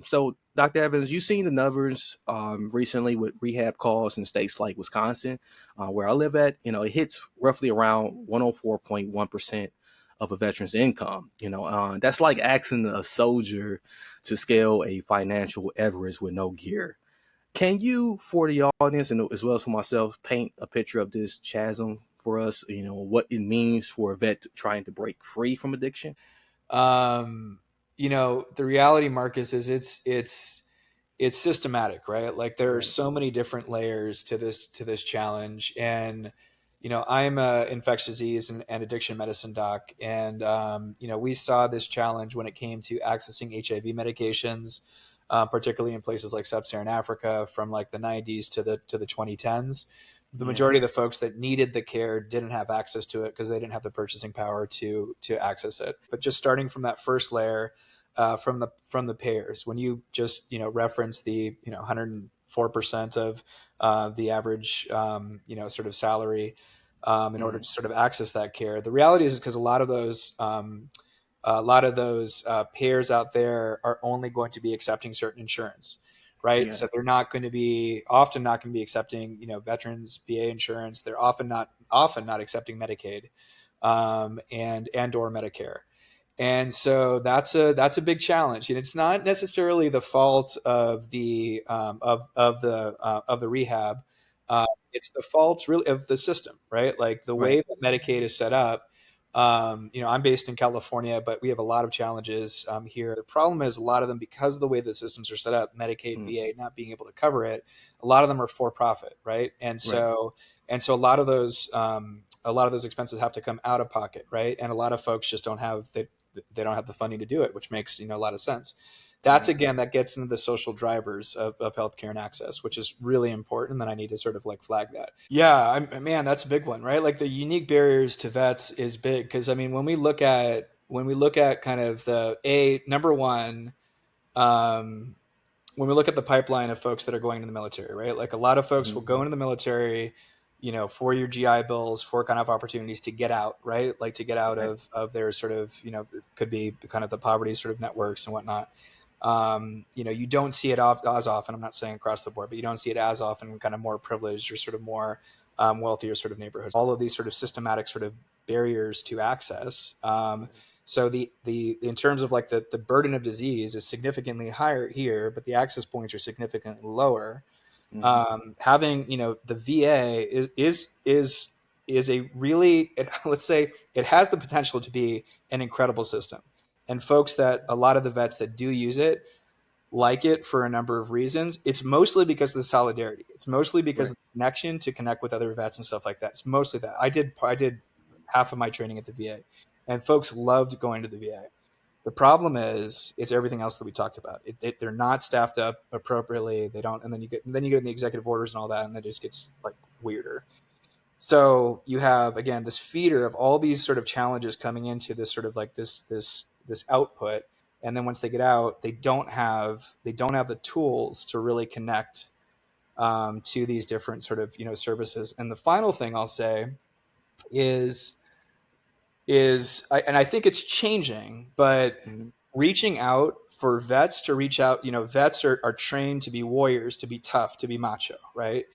So, Dr. Evans, you've seen the numbers recently with rehab calls in states like Wisconsin, where I live at. It hits roughly around 104.1% of a veteran's income. That's like asking a soldier to scale a financial Everest with no gear. Can you, for the audience and as well as for myself, paint a picture of this chasm for us? What it means for a vet trying to break free from addiction. Um, the reality, Marcus, is it's systematic, right? Like there are Right. so many different layers to this challenge, and I'm a infectious disease and addiction medicine doc, and we saw this challenge when it came to accessing HIV medications, particularly in places like sub-Saharan Africa, from like the 90s to the 2010s. The Yeah. majority of the folks that needed the care didn't have access to it because they didn't have the purchasing power to access it. But just starting from that first layer, from the payers, when you just reference the 104% of the average sort of salary, in order Mm. to sort of access that care. The reality is because a lot of those payers out there are only going to be accepting certain insurance, right? Yeah. So they're often not going to be accepting veterans VA insurance. They're often not accepting Medicaid, and or Medicare. And so that's a big challenge, and it's not necessarily the fault of the rehab. It's the fault really of the system, right? Like the way Right. that Medicaid is set up. I'm based in California, but we have a lot of challenges here. The problem is a lot of them, because of the way the systems are set up, Medicaid, Mm. VA not being able to cover it. A lot of them are for profit, right? And Right. so and so a lot of those expenses have to come out of pocket, right? And a lot of folks just don't have the funding to do it, which makes a lot of sense. That's Yeah. again that gets into the social drivers of healthcare and access, which is really important. And I need to sort of like flag that. Yeah, man, that's a big one, right? Like the unique barriers to vets is big because I mean when we look at kind of the a number one, um, when we look at the pipeline of folks that are going into the military, right? Like a lot of folks Mhm. will go into the military, for your GI Bills, for kind of opportunities to get out, right? Like to get out Right. of their sort of, could be kind of the poverty sort of networks and whatnot. You don't see it as often. I'm not saying across the board, but you don't see it as often in kind of more privileged or sort of more wealthier sort of neighborhoods. All of these sort of systematic sort of barriers to access. So the in terms of like the burden of disease is significantly higher here, but the access points are significantly lower. Mhm. Having the VA is a really let's say it has the potential to be an incredible system, and folks that a lot of the vets that do use it like it for a number of reasons. It's mostly because of the solidarity. It's mostly because Right. of the connection to connect with other vets and stuff like that. It's mostly that. I did half of my training at the VA, and folks loved going to the VA. The problem is it's everything else that we talked about. They're not staffed up appropriately. They don't, and then you get in the executive orders and all that, and it just gets like weirder. So you have again this feeder of all these sort of challenges coming into this sort of like this output, and then once they get out, they don't have the tools to really connect to these different sort of services. And the final thing I'll say is and I think it's changing, but Mhm. reaching out for vets to reach out, vets are trained to be warriors, to be tough, to be macho, right?